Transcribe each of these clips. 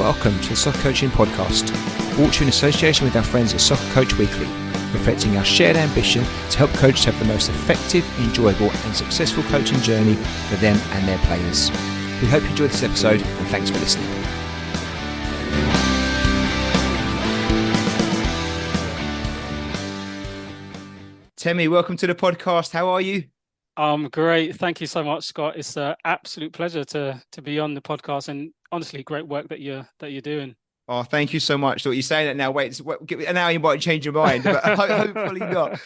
welcome to the Soccer Coaching Podcast, brought to you in association with our friends at Soccer Coach Weekly, reflecting our shared ambition to help coaches have the most effective, enjoyable and successful coaching journey for them and their players. We hope you enjoyed this episode and thanks for listening. Temi, welcome to the podcast. How are you? Great. Thank you so much, Scott. It's an absolute pleasure to be on the podcast, and honestly, great work that you're doing. Oh, thank you so much. So you're saying that now. Wait, now you might change your mind, but hopefully not.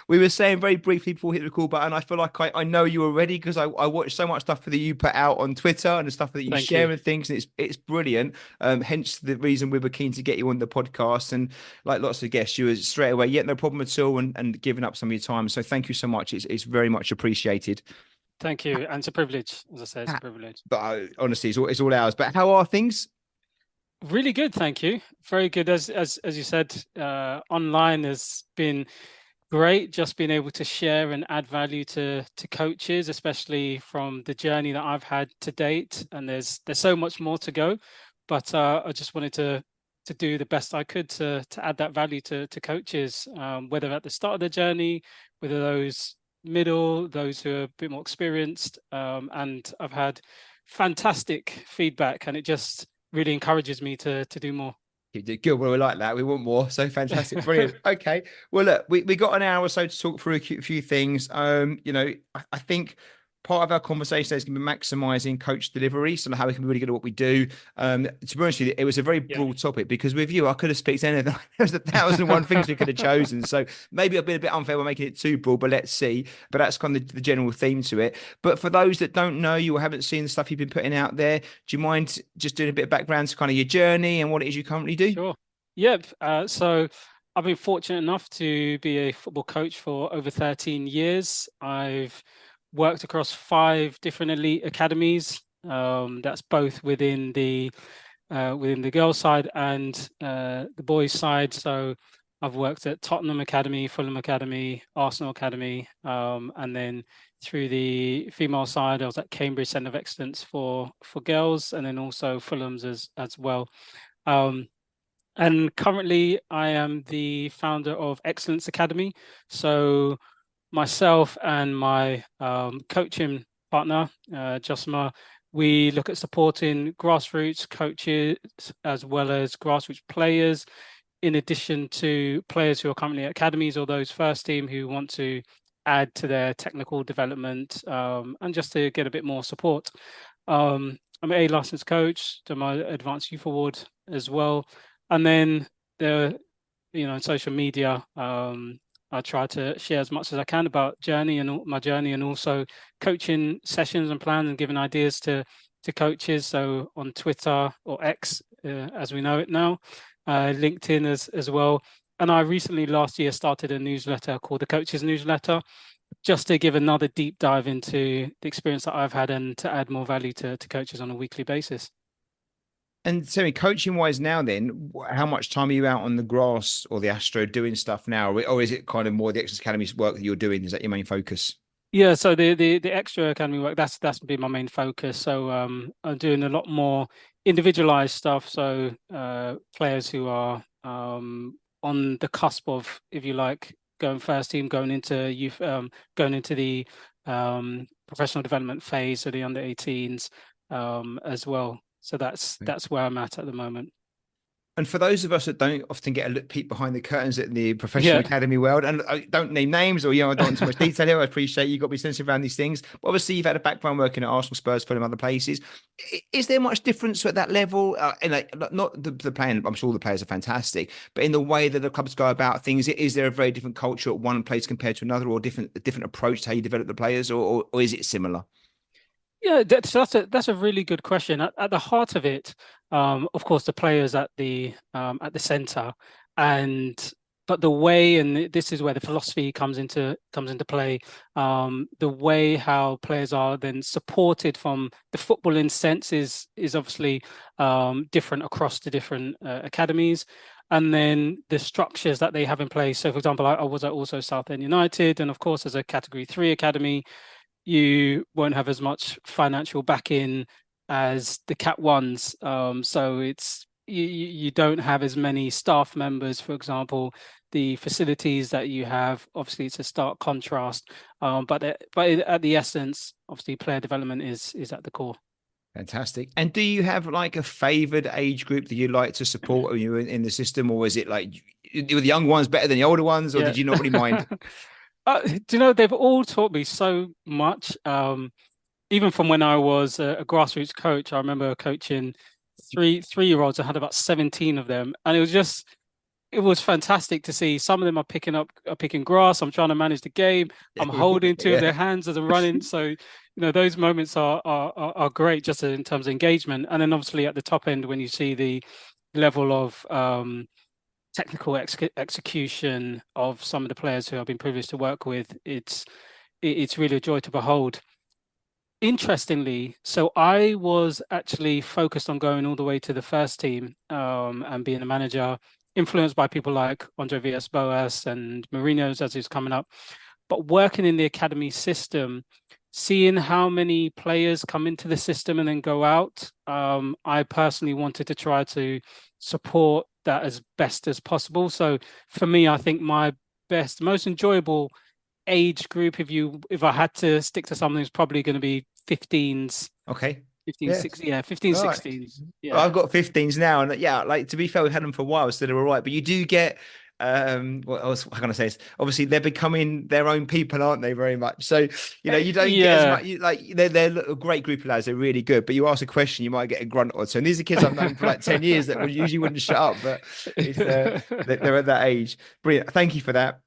We were saying very briefly before we hit the record button, I feel like I know you already because I watch so much stuff that you put out on Twitter and the stuff that you share and things, and it's brilliant. Hence the reason we were keen to get you on the podcast. And like lots of guests, you were straight away, no problem at all, and giving up some of your time. So thank you so much. It's very much appreciated. Thank you. And it's a privilege, as I said, it's a privilege. But honestly, it's all ours. But how are things? Really good, thank you. Very good. As you said, online has been great. Just being able to share and add value to coaches, especially from the journey that I've had to date. And there's so much more to go, but I just wanted to do the best I could to add that value to coaches, whether at the start of the journey, whether those middle, those who are a bit more experienced, and I've had fantastic feedback, and it just really encourages me to do more. You did good. Well, we like that. We want more. So fantastic. Brilliant. Okay. Well, look, we got an hour or so to talk through a few things. I think part of our conversation today is going to be maximising coach delivery, so how we can be really good at what we do. To be honest with you, it was a very broad topic because with you, I could have picked anything. There's 1,001 things we could have chosen. So maybe I've been a bit unfair by making it too broad, but let's see. But that's kind of the general theme to it. But for those that don't know you or haven't seen the stuff you've been putting out there, do you mind just doing a bit of background to kind of your journey and what it is you currently do? Sure. Yep. So I've been fortunate enough to be a football coach for over 13 years. I've worked across 5 different elite academies. That's both within the girls' side and the boys' side. So I've worked at Tottenham Academy, Fulham Academy, Arsenal Academy, and then through the female side, I was at Cambridge Centre of Excellence for girls, and then also Fulham's as well. And currently, I am the founder of Excellence Academy. So myself and my coaching partner, Josma, we look at supporting grassroots coaches as well as grassroots players, in addition to players who are currently at academies or those first team who want to add to their technical development, and just to get a bit more support. I'm an A licensed coach, done my Advanced Youth Award as well. And then in social media, I try to share as much as I can about my journey, and also coaching sessions and plans and giving ideas to coaches. So on Twitter or X, as we know it now, LinkedIn as well. And I recently last year started a newsletter called the Coaches Newsletter, just to give another deep dive into the experience that I've had and to add more value to coaches on a weekly basis. And Temi, coaching wise now then, how much time are you out on the grass or the Astro doing stuff now? Or is it kind of more the Excellence Academy work that you're doing? Is that your main focus? Yeah, so the Extra Academy work, that's been my main focus. So I'm doing a lot more individualized stuff. So players who are on the cusp of, if you like, going first team, going into youth, going into the professional development phase, so the under 18s as well. So that's where I'm at the moment. And for those of us that don't often get a look peek behind the curtains at the professional academy world, and I don't name names or I don't want too much detail here. I appreciate you've got to be sensitive around these things. But obviously, you've had a background working at Arsenal, Spurs, Fulham, other places. Is there much difference at that level? Not the playing. I'm sure the players are fantastic, but in the way that the clubs go about things, is there a very different culture at one place compared to another, or a different approach to how you develop the players, or is it similar? Yeah, that's a really good question. At the heart of it, of course, the players at the center, but the way, and this is where the philosophy comes into play. The way how players are then supported from the footballing sense is obviously different across the different academies. And then the structures that they have in place. So, for example, I was at also Southend United, and of course, as a Category 3 academy, you won't have as much financial backing as the Cat Ones. So you don't have as many staff members, for example. The facilities that you have, obviously, it's a stark contrast. But at the essence, obviously, player development is at the core. Fantastic. And do you have like a favored age group that you like to support when you're in the system, or is it like were the young ones better than the older ones, or Yeah. did you not really mind? Do you know, they've all taught me so much. Even from when I was a grassroots coach, I remember coaching three-year-olds. I had about 17 of them, and it was fantastic to see. Some of them are picking grass. I'm trying to manage the game. I'm holding two of Yeah. their hands as I'm running. So, those moments are great just in terms of engagement. And then obviously at the top end, when you see the level of technical execution of some of the players who I've been privileged to work with, it's really a joy to behold. Interestingly, so I was actually focused on going all the way to the first team, and being a manager, influenced by people like Andre Villas-Boas and Mourinho's as he's coming up. But working in the academy system, seeing how many players come into the system and then go out, I personally wanted to try to support that as best as possible. So for me, I think my most enjoyable age group, if I had to stick to something, it's probably going to be 15s, Okay. 15, Yeah. 16, yeah, 15, All right. 16s. Well, Yeah. I've got 15s now, and yeah, like to be fair, we've had them for a while, so they're all right. But you do get what else how can I say this? Obviously they're becoming their own people, aren't they? Very much. So, you don't get as Yeah. much like they're a great group of lads, they're really good. But you ask a question, you might get a grunt or two. And these are kids I've known for like 10 years that would usually wouldn't shut up, but it's they're at that age. Brilliant. Thank you for that.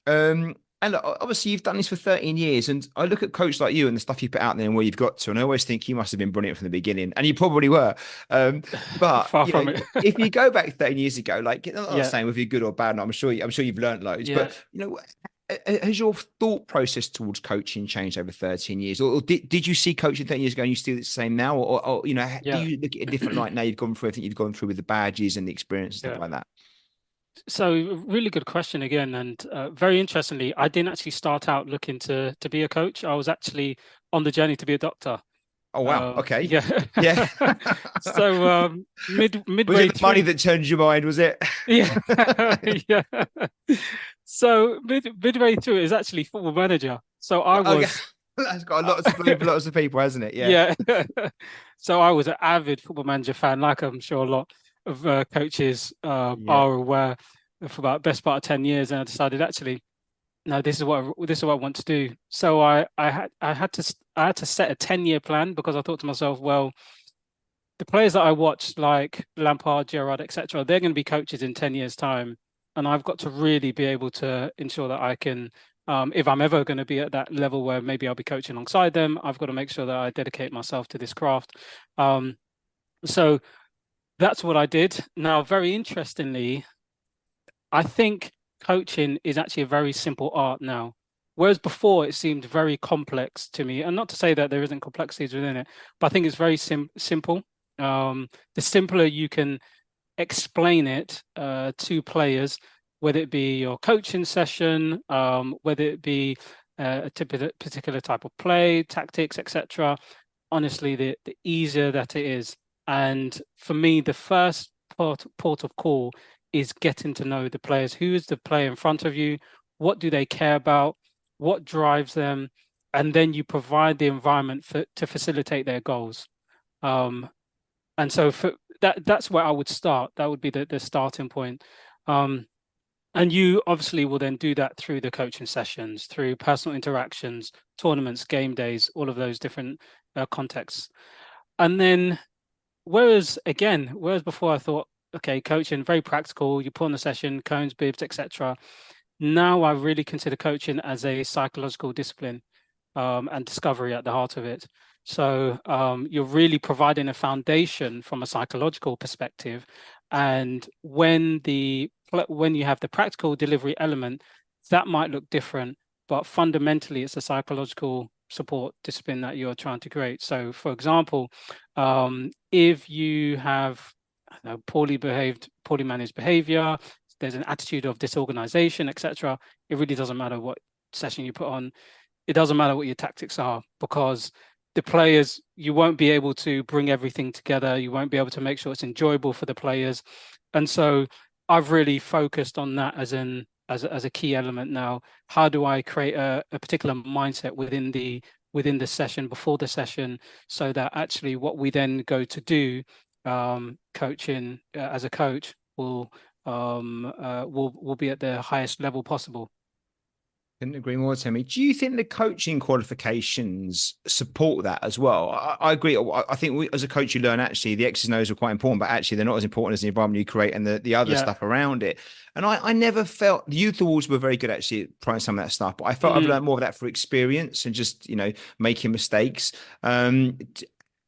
And look, obviously, you've done this for 13 years, and I look at coach like you and the stuff you put out there and where you've got to, and I always think you must have been brilliant from the beginning, and you probably were. But Far from it. if you go back 13 years ago, like I'm not Yeah. saying if you're good or bad, I'm sure you've learned loads, Yeah. but has your thought process towards coaching changed over 13 years, or did you see coaching 13 years ago and you still the same now, or do Yeah. you look at a different light now? You've gone through, I think you've gone through with the badges and the experience and stuff Yeah. like that. So really good question again, and very interestingly, I didn't actually start out looking to be a coach. I was actually on the journey to be a doctor. Oh wow, okay, Yeah. yeah. So Was midway it the money through, that turned your mind? Was it? yeah, yeah. So midway through is actually football manager. So I Oh yeah, was, that's got a lot to blame for lots of people, hasn't it? Yeah, yeah. So I was an avid football manager fan, like I'm sure a lot of coaches yeah. are aware, for about best part of 10 years, and I decided actually, no, this is what I want to do. So I had to set a 10-year plan, because I thought to myself, well, the players that I watched, like Lampard, Gerrard, etc., they're going to be coaches in 10 years' time. And I've got to really be able to ensure that I can, if I'm ever going to be at that level where maybe I'll be coaching alongside them, I've got to make sure that I dedicate myself to this craft. So that's what I did. Now, very interestingly, I think coaching is actually a very simple art now. Whereas before it seemed very complex to me, and not to say that there isn't complexities within it, but I think it's very simple. The simpler you can explain it to players, whether it be your coaching session, whether it be a particular type of play, tactics, etc. Honestly, the easier that it is. And for me, the first port of call is getting to know the players. Who is the player in front of you? What do they care about? What drives them? And then you provide the environment to facilitate their goals. And so for that's where I would start. That would be the starting point. And you obviously will then do that through the coaching sessions, through personal interactions, tournaments, game days, all of those different contexts. And then, whereas before I thought, okay, coaching, very practical, you put on the session, cones, bibs, etc. Now I really consider coaching as a psychological discipline, and discovery at the heart of it. So you're really providing a foundation from a psychological perspective. And when you have the practical delivery element, that might look different, but fundamentally it's a psychological support discipline that you're trying to create. So for example, if you have poorly managed behavior, there's an attitude of disorganization, etc., it really doesn't matter what session you put on. It doesn't matter what your tactics are, because the players, you won't be able to bring everything together. You won't be able to make sure it's enjoyable for the players. And so I've really focused on that as a key element now. How do I create a particular mindset within the session, before the session, so that actually what we then go to do, coaching as a coach, will be at the highest level possible. Couldn't agree more, Temi. Do you think the coaching qualifications support that as well? I agree. I think as a coach, you learn actually the X's and O's are quite important, but actually they're not as important as the environment you create and the other Yeah. stuff around it. And I never felt the youth awards were very good actually at trying some of that stuff, but I felt I've learned more of that through experience and just, making mistakes.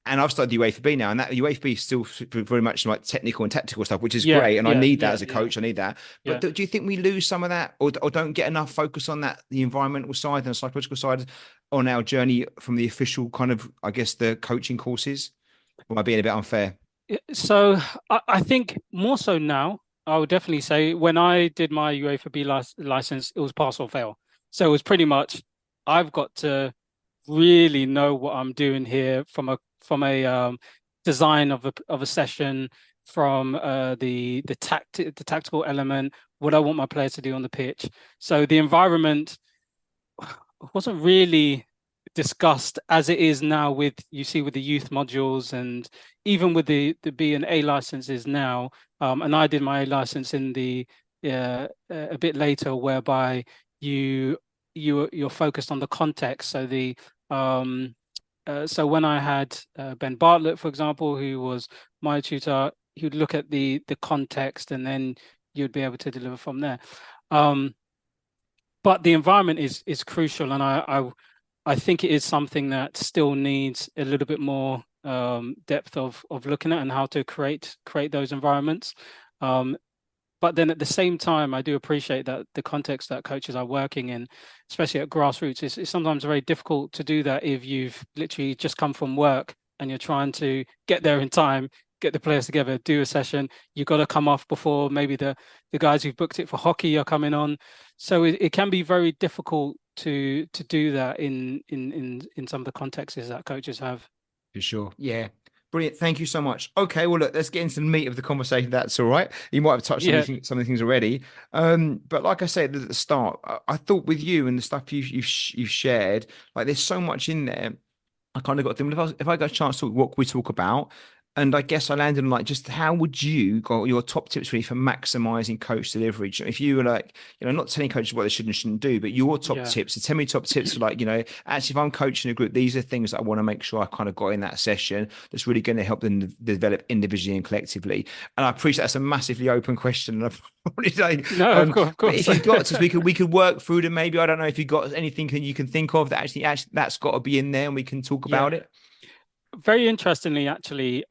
And I've started UEFA B now, and that UEFA is still very much like technical and tactical stuff, which is Yeah, great. And I yeah, need that yeah, as a yeah, coach. I need that. yeah. But do you think we lose some of that, or don't get enough focus on that, the environmental side and the psychological side, on our journey from the official kind of, I guess, the coaching courses? Or am I being a bit unfair? So I think more so now, I would definitely say when I did my UEFA B license, it was pass or fail. So it was pretty much, I've got to really know what I'm doing here from a design of a session, from the tactical element, what I want my players to do on the pitch. So the environment wasn't really discussed as it is now, with you see with the youth modules, and even with the B and A licenses now. And I did my A license in the a bit later, whereby you're focused on the context. So so when I had Ben Bartlett, for example, who was my tutor, he would look at the context, and then you'd be able to deliver from there. But the environment is crucial, and I think it is something that still needs a little bit more depth of looking at, and how to create those environments. But then at the same time, I do appreciate that the context that coaches are working in, especially at grassroots, is sometimes very difficult to do that if you've literally just come from work and you're trying to get there in time, get the players together, do a session. You've got to come off before maybe the guys who've booked it for hockey are coming on. So it can be very difficult to do that in some of the contexts that coaches have. For sure. Yeah. Brilliant. Thank you so much. Okay, well, look, let's get into the meat of the conversation. That's all right. You might have touched Yeah, some of the things already. But like I said at the start, I thought with you and the stuff you've shared, like there's so much in there. I kind of got to think, if I got a chance to talk, what we talk about? And I guess I landed on like, just how would you go your top tips really for maximizing coach delivery? If you were like, not telling coaches what they should and shouldn't do, but your top yeah. tips, so tell me top tips for like, actually if I'm coaching a group, these are things that I want to make sure I kind of got in that session that's really going to help them develop individually and collectively. And I appreciate that's a massively open question. And I'm probably saying, No, of but course. if you've got to, we could work through them. Maybe, I don't know if you've got anything you can think of that actually that's got to be in there and we can talk Yeah. about it. Very interestingly, actually,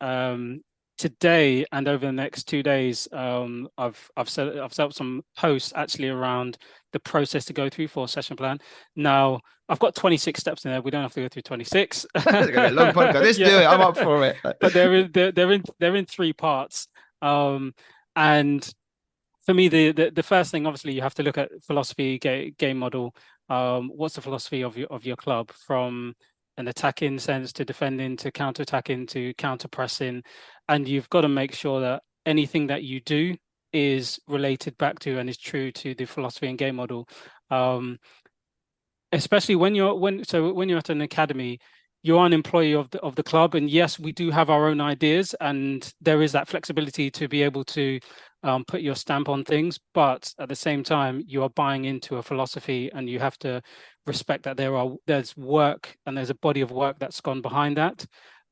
today and over the next 2 days, I've set up some posts actually around the process to go through for a session plan. Now, I've got 26 steps in there. We don't have to go through 26. Long podcast. Let's do it. I'm up for it. But they're in three parts. And for me, the first thing, obviously, you have to look at philosophy, game model. What's the philosophy of your club, from an attacking sense to defending to counter-attacking to counter-pressing? And you've got to make sure that anything that you do is related back to and is true to the philosophy and game model. Especially when you're at an academy, you're an employee of the club, and yes, we do have our own ideas, and there is that flexibility to be able to put your stamp on things. But at the same time, you are buying into a philosophy, and you have to respect that there's work and there's a body of work that's gone behind that,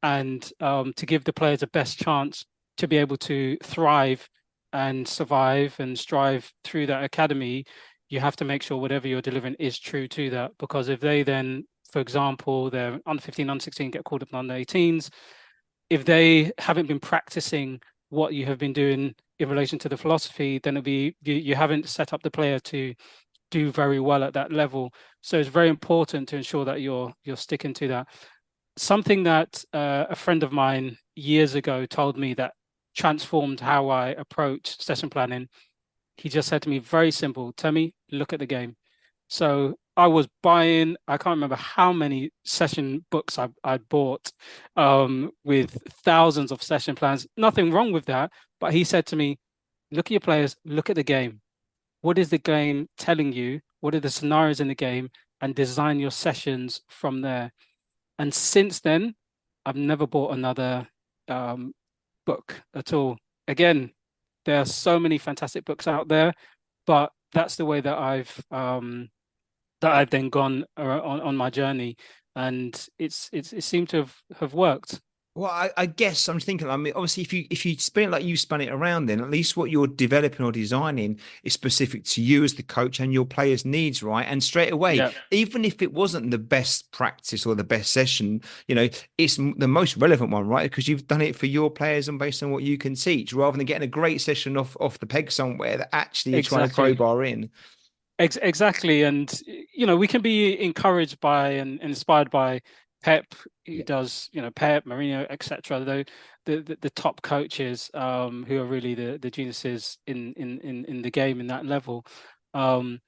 and to give the players the best chance to be able to thrive and survive and strive through that academy. You have to make sure whatever you're delivering is true to that, because if they then, for example, they're under 15, under 16, get called up under 18s, if they haven't been practicing what you have been doing in relation to the philosophy, then it'll be you haven't set up the player to do very well at that level. So it's very important to ensure that you're sticking to that. Something that a friend of mine years ago told me that transformed how I approach session planning. He just said to me, very simple, Temi, look at the game. So I was buying, I can't remember how many session books I bought with thousands of session plans. Nothing wrong with that. But he said to me, look at your players, look at the game. What is the game telling you? What are the scenarios in the game? And design your sessions from there. And since then, I've never bought another book at all. Again, there are so many fantastic books out there, but that's the way that I've then gone on my journey, and it seemed to have worked. Well, I guess I'm thinking. I mean, obviously, if you spin it like you spun it around, then at least what you're developing or designing is specific to you as the coach and your players' needs, right? And straight away, Yeah, even if it wasn't the best practice or the best session, it's the most relevant one, right? Because you've done it for your players and based on what you can teach, rather than getting a great session off the peg somewhere that actually you're trying to exactly. crowbar in. Exactly. And, we can be encouraged by and inspired by Pep, who Yeah. does, Pep, Mourinho, etc. Though the top coaches who are really the geniuses in the game in that level. Um,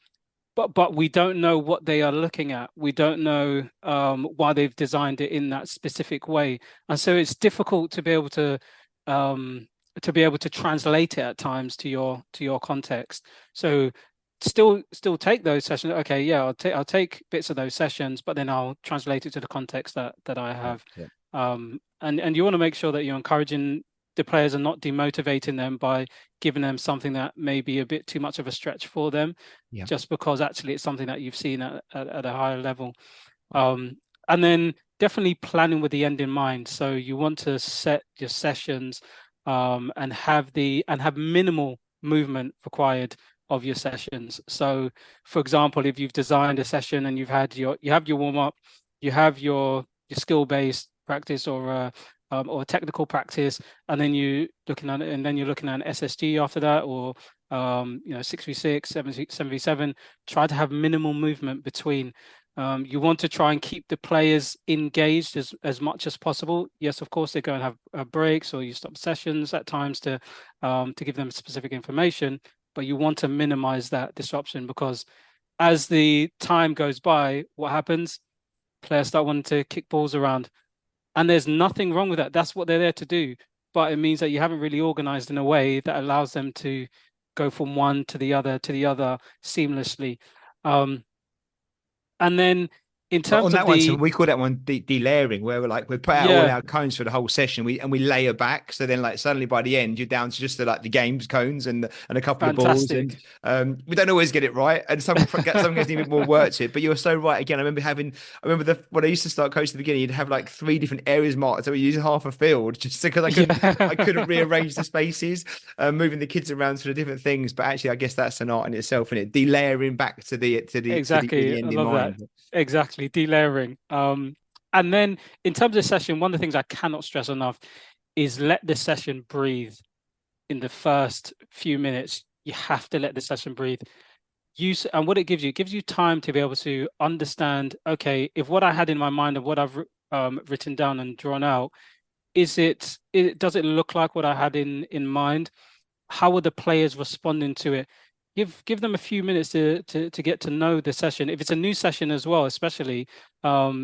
but we don't know what they are looking at. We don't know why they've designed it in that specific way, and so it's difficult um, to be able to translate it at times to your context. So still take those sessions. Okay, yeah, I'll take bits of those sessions, but then I'll translate it to the context that I have. Yeah. And you want to make sure that you're encouraging the players and not demotivating them by giving them something that may be a bit too much of a stretch for them, Yeah. just because actually it's something that you've seen at a higher level. And then definitely planning with the end in mind. So you want to set your sessions and have minimal movement required of your sessions. So, for example, if you've designed a session and you have your warm up, you have your skill based practice or a technical practice, and then you're looking at an SSG after that, or 6v6, 7v7. Try to have minimal movement between. You want to try and keep the players engaged as much as possible. Yes, of course, they go and have breaks, or you stop sessions at times to give them specific information, but you want to minimize that disruption, because as the time goes by, what happens? Players start wanting to kick balls around, and there's nothing wrong with that. That's what they're there to do. But it means that you haven't really organized in a way that allows them to go from one to the other seamlessly. Um, and then in But on terms of that one, so the we call that one delayering, where we put out all yeah, our cones for the whole session, we layer back. So then, like suddenly by the end, you're down to just the games cones and a couple of balls, and fantastic. we don't always get it right, and some guys need a bit more work to it. But you're so right. Again, I remember when I used to start coaching at the beginning, you'd have like three different areas marked, so we use half a field just because I couldn't Yeah, rearrange the spaces, moving the kids around to the different things. But actually, I guess that's an art in itself, and it delayering back to the exactly. I end in love that. mind. Exactly, delayering. And then in terms of session, one of the things I cannot stress enough is let the session breathe in the first few minutes. You have to let the session breathe. And what it gives you time to be able to understand, okay, if what I had in my mind and what I've written down and drawn out, does it look like what I had in mind? How are the players responding to it? Give them a few minutes to get to know the session. If it's a new session as well, especially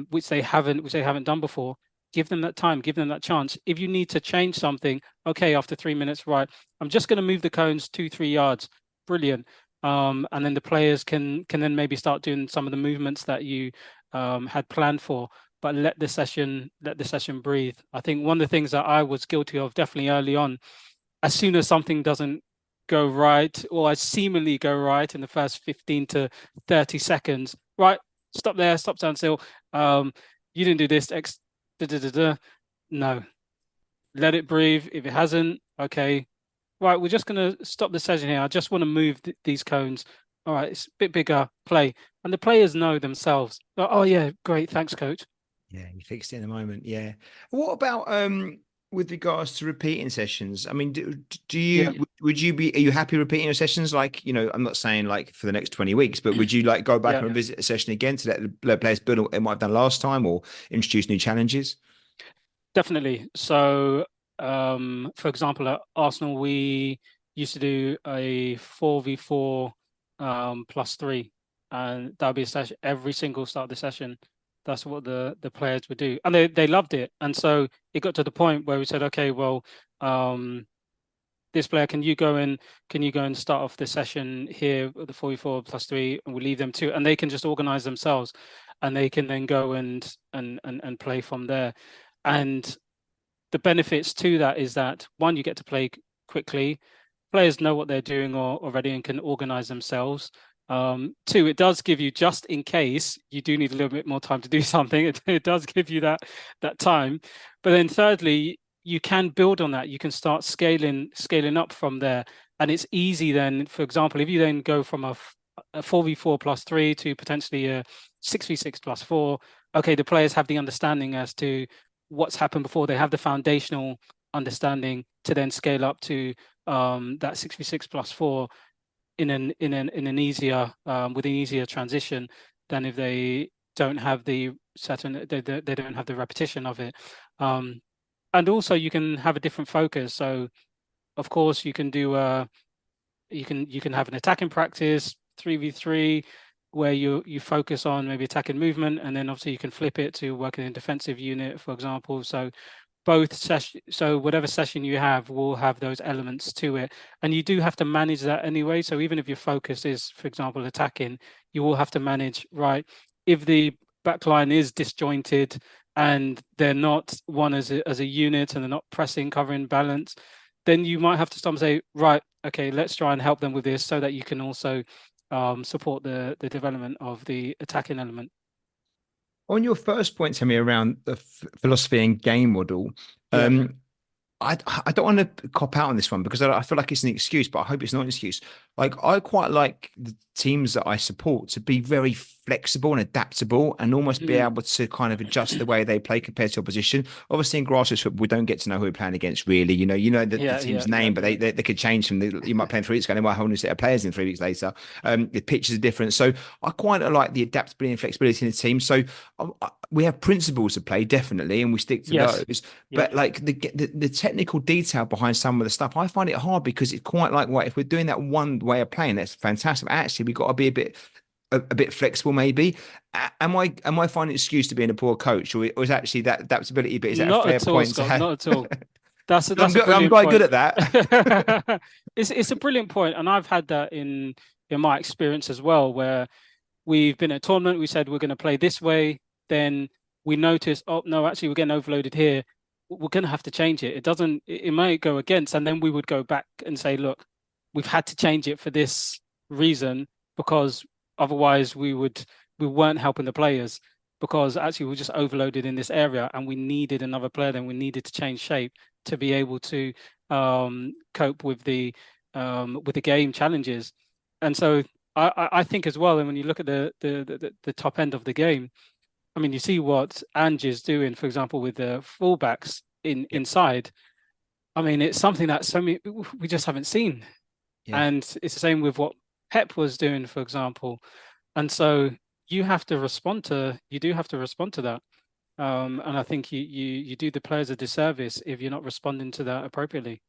which they haven't done before, give them that time, give them that chance. If you need to change something, okay, after 3 minutes, right, I'm just going to move the cones 2-3 yards. Brilliant. And then the players can then maybe start doing some of the movements that you had planned for. But let the session breathe. I think one of the things that I was guilty of definitely early on, as soon as something doesn't go right, or I seemingly go right in the first 15 to 30 seconds, right, stop there, stop, stand still. You didn't do this, X, da, da, da, da. No, let it breathe. If it hasn't, okay, right, we're just going to stop the session here. I just want to move these cones. All right, it's a bit bigger, play. And the players know themselves. Oh, yeah, great. Thanks, coach. Yeah, you fixed it in a moment. Yeah. What about with regards to repeating sessions? I mean, do Yeah, you would you be are you happy repeating your sessions? Like, I'm not saying like for the next 20 weeks, but would you like go back yeah, and visit a session again to let players build on what they might have done last time or introduce new challenges? definitely. So, for example, at Arsenal, we used to do a 4v4 plus three. and that'll be a session every single start of the session. That's what the players would do, and they loved it. And so it got to the point where we said, okay, well, this player, can you go and start off the session here with the 44+3, and we'll leave them too, and they can just organize themselves, and they can then go and play from there. And the benefits to that is that, one, you get to play quickly. Players know what they're doing already and can organize themselves. Two, it does give you, just in case you do need a little bit more time to do something, it does give you that time. But then thirdly, you can build on that. You can start scaling up from there. And it's easy then, for example, if you then go from a 4v4+3 to potentially a 6v6+4, okay, the players have the understanding as to what's happened before. They have the foundational understanding to then scale up to that 6v6+4 in an easier with an easier transition than if they don't have the they don't have the repetition of it. And also you can have a different focus. So of course you can do you can have an attacking practice 3v3 where you focus on maybe attacking movement, and then obviously you can flip it to working in defensive unit, for example. So whatever session you have will have those elements to it, and you do have to manage that anyway. So even if your focus is, for example, attacking, you will have to manage, right, if the back line is disjointed and they're not one as a unit, and they're not pressing, covering, balance, then you might have to stop and say, right, okay, let's try and help them with this, so that you can also support the development of the attacking element. On your first point, Temi, around the philosophy and game model, Yeah. I don't want to cop out on this one, because I feel like it's an excuse, but I hope it's not an excuse. Like, I quite like the teams that I support to be very flexible and adaptable, and almost be able to kind of adjust the way they play compared to opposition. Obviously, in grassroots football, we don't get to know who we're playing against, really. The team's name, but they could change from you might play in 3 weeks ago, and they might have a whole new set of players in 3 weeks later. The pitches are different. So I quite like the adaptability and flexibility in the team. So we have principles to play, definitely, and we stick to those. But like the technical detail behind some of the stuff, I find it hard, because it's quite like, if we're doing that one way of playing, that's fantastic. Actually, we've got to be a bit flexible, maybe. Am I finding an excuse to being a poor coach, or is actually that adaptability bit, is that a fair point to have? Not at all. That's I'm quite good at that. It's a brilliant point, and I've had that in my experience as well, where we've been at a tournament, we said we're going to play this way, then we notice, oh no, actually we're getting overloaded here. We're going to have to change it. It might go against, and then we would go back and say, look, we've had to change it for this reason, because otherwise we weren't helping the players, because actually we were just overloaded in this area, and we needed another player. Then we needed to change shape to be able to cope with the game challenges. And so I think as well, and when you look at the top end of the game, I mean, you see what Ange is doing, for example, with the fullbacks inside. I mean, it's something that we just haven't seen. Yeah. And it's the same with what Pep was doing, for example. And so you do have to respond to that. And I think you do the players a disservice if you're not responding to that appropriately.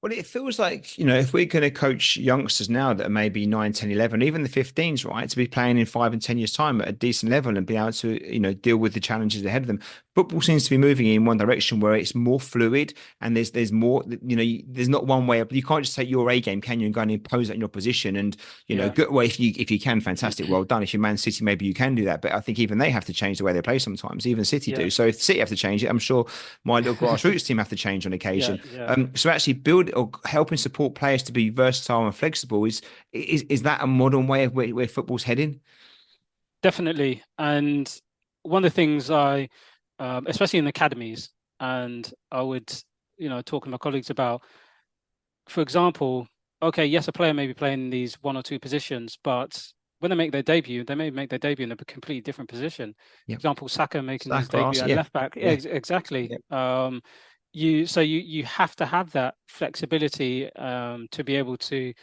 Well, it feels like, if we're going to coach youngsters now that are maybe 9, 10, 11, even the 15s, right, to be playing in 5 and 10 years' time at a decent level and be able to, deal with the challenges ahead of them. Football seems to be moving in one direction where it's more fluid, and there's more, there's not one way. You can't just take your A game, can you, and go and impose that in your position. And, good. Well, if you can, fantastic, well done. If you're Man City, maybe you can do that. But I think even they have to change the way they play sometimes. Even City do. So if City have to change it, I'm sure my little grassroots team have to change on occasion. So actually build or helping support players to be versatile and flexible is that a modern way of where football's heading? Definitely. And one of the things especially in academies, and I would talk to my colleagues about, for example, okay, yes, a player may be playing these 1 or 2 positions, but when they make their debut, they may make their debut in a completely different position. For example, Saka making his debut at left back. Exactly. You have to have that flexibility to be able to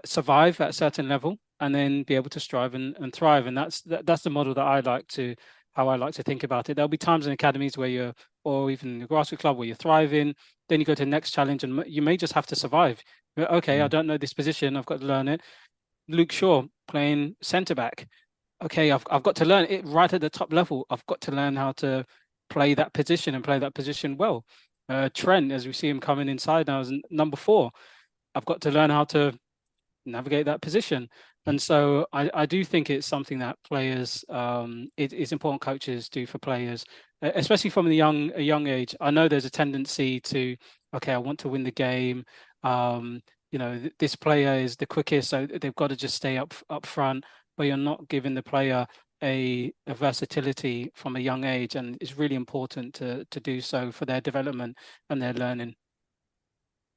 survive at a certain level, and then be able to strive and thrive. And that's the model that how I like to think about it. There'll be times in academies where or even the grassroots club, where you're thriving. Then you go to the next challenge, and you may just have to survive. Okay, I don't know this position, I've got to learn it. Luke Shaw playing centre back. Okay, I've got to learn it right at the top level. I've got to learn how to play that position and play that position well. Trent, as we see him coming inside now, is number 4. I've got to learn how to navigate that position. And so I do think it's something that players, it's important coaches do for players, especially from a young age. I know there's a tendency to, okay, I want to win the game. This player is the quickest, so they've got to just stay up front. But you're not giving the player a versatility from a young age, and it's really important to do so for their development and their learning.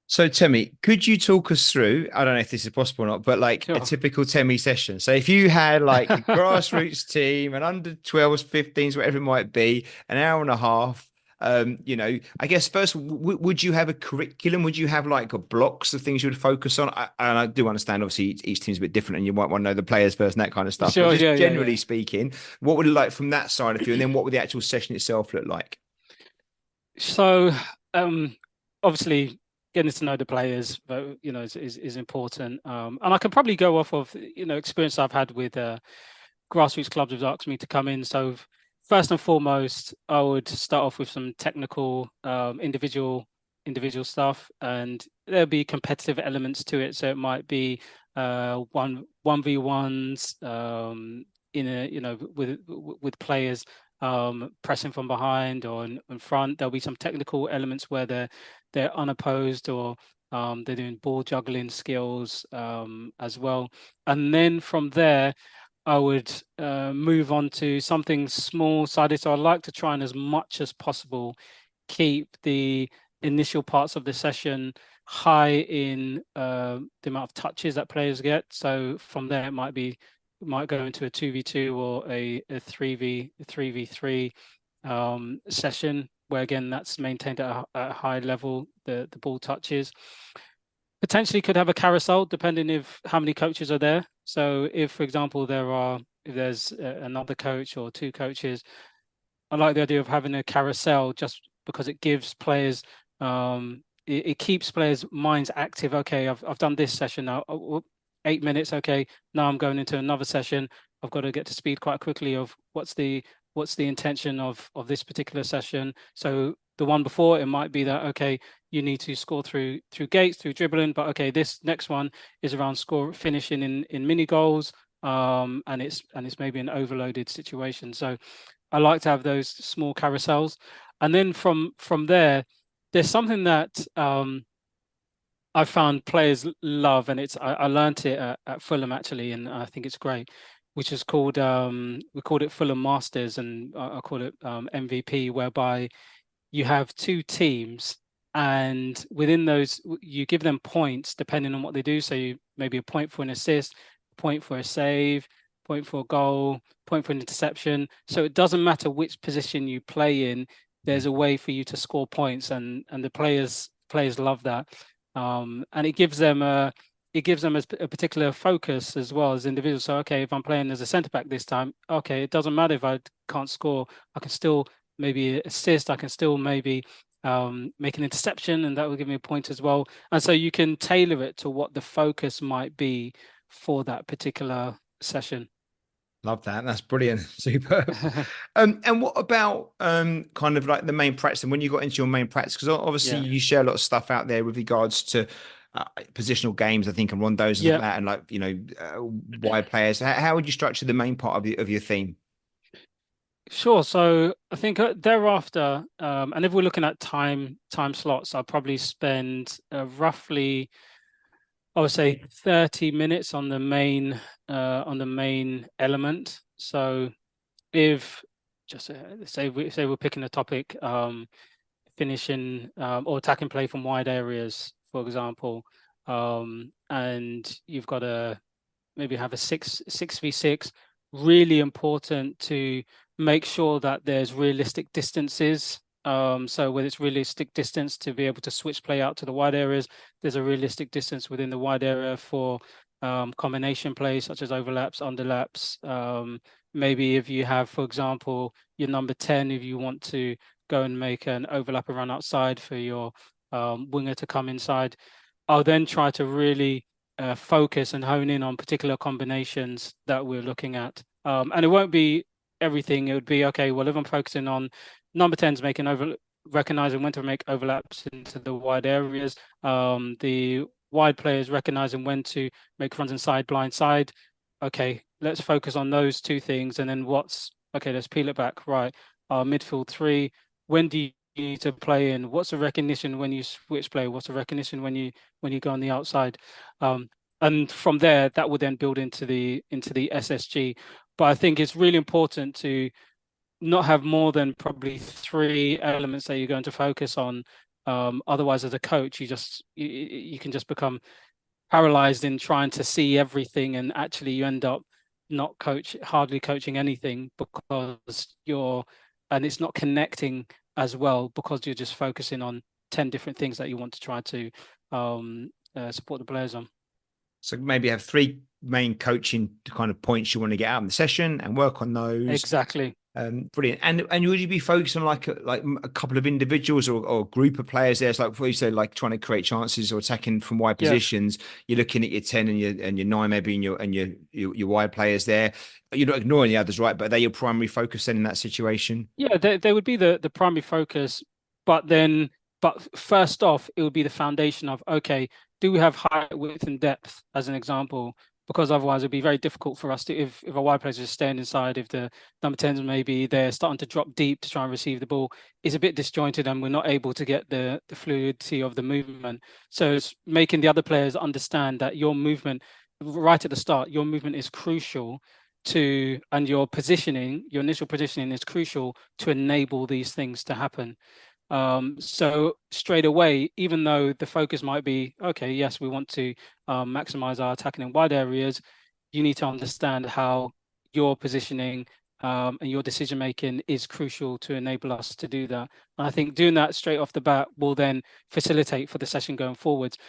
So, Temi, could you talk us through? I don't know if this is possible or not, but like a Sure. typical Temi session. So, if you had like a grassroots team, an under 12s, 15s, whatever it might be, an hour and a half, I guess first, would you have a curriculum? Would you have like a blocks of things you would focus on? And I do understand, obviously, each team's a bit different and you might want to know the players first and that kind of stuff. But Sure, just yeah. generally speaking, what would it like from that side of you? And then what would the actual session itself look like? So, obviously, getting to know the players, is important. And I can probably go off of experience I've had with grassroots clubs who've asked me to come in. So, first and foremost, I would start off with some technical, individual stuff, and there'll be competitive elements to it. So it might be 1v1s in a with players pressing from behind or in front. There'll be some technical elements where they're unopposed, or they're doing ball juggling skills as well. And then from there, I would move on to something small-sided. So I like to try and, as much as possible, keep the initial parts of the session high in the amount of touches that players get. So from there, it might go into a 2v2 or a 3v3 session, where again that's maintained at a high level, the ball touches. Potentially could have a carousel depending if how many coaches are there. So if, for example, if there's another coach or 2 coaches, I like the idea of having a carousel, just because it gives players, it keeps players' minds active. Okay, I've done this session now, 8 minutes. Okay, now I'm going into another session. I've got to get to speed quite quickly of what's the intention of this particular session. So the one before, it might be that, okay, you need to score through gates, through dribbling, but okay, this next one is around finishing in mini goals, and it's maybe an overloaded situation. So I like to have those small carousels, and then from there, there's something that I found players love, and I learned it at Fulham actually, and I think it's great, which is called we called it Fulham Masters, and I call it MVP, whereby you have 2 teams, and within those you give them points depending on what they do. So you maybe a point for an assist, point for a save, point for a goal, point for an interception. So it doesn't matter which position you play in, there's a way for you to score points, and the players love that. And it gives them a particular focus as well as individuals. So okay, if I'm playing as a centre back this time, okay, it doesn't matter if I can't score, I can still maybe assist, I can still maybe make an interception, and that will give me a point as well. And so you can tailor it to what the focus might be for that particular session. Love that. That's brilliant. Superb. And what about kind of like the main practice, and when you got into your main practice, because obviously Yeah. you share a lot of stuff out there with regards to positional games, I think, and rondos and Yeah. that, and like, wide players. How would you structure the main part of your theme? Sure. So I think thereafter, and if we're looking at time slots, I'll probably spend roughly, I would say, 30 minutes on the main element. So if just say we're picking a topic, finishing or attacking play from wide areas, for example, and you've got to maybe have a 6v6. Really important to make sure that there's realistic distances. So whether it's realistic distance to be able to switch play out to the wide areas, there's a realistic distance within the wide area for combination plays such as overlaps, underlaps. Maybe if you have, for example, your number 10, if you want to go and make an overlap and run outside for your winger to come inside, I'll then try to really focus and hone in on particular combinations that we're looking at. And it won't be everything. It would be, okay, well, if I'm focusing on number 10s making recognizing when to make overlaps into the wide areas, the wide players recognizing when to make runs inside, blind side. Okay, let's focus on those two things. And then okay, let's peel it back. Right. Midfield three, when do you need to play in? What's the recognition when you switch play? What's the recognition when you go on the outside? And from there, that will then build into the SSG. But I think it's really important to not have more than probably three elements that you're going to focus on. Otherwise, as a coach, you can just become paralyzed in trying to see everything, and actually you end up not hardly coaching anything because it's not connecting as well because you're just focusing on 10 different things that you want to try to support the players on. So maybe have three main coaching kind of points you want to get out in the session and work on those. Exactly. Brilliant. And would you be focused on like a couple of individuals or a group of players there? It's like what you say, like trying to create chances or attacking from wide positions. You're looking at your 10 and your 9 maybe and your wide players there. You're not ignoring the others, right? But they're your primary focus then in that situation. Yeah, they would be the primary focus, but first off, it would be the foundation of, okay, do we have height, width, and depth as an example? Because otherwise it'd be very difficult for us to, if a wide player is just staying inside, if the number 10s maybe they're starting to drop deep to try and receive the ball, it's a bit disjointed and we're not able to get the fluidity of the movement. So it's making the other players understand that your movement, right at the start, your movement is crucial and your initial positioning is crucial to enable these things to happen. So straight away, even though the focus might be, okay, yes, we want to maximize our attacking in wide areas, you need to understand how your positioning and your decision making is crucial to enable us to do that. And I think doing that straight off the bat will then facilitate for the session going forwards.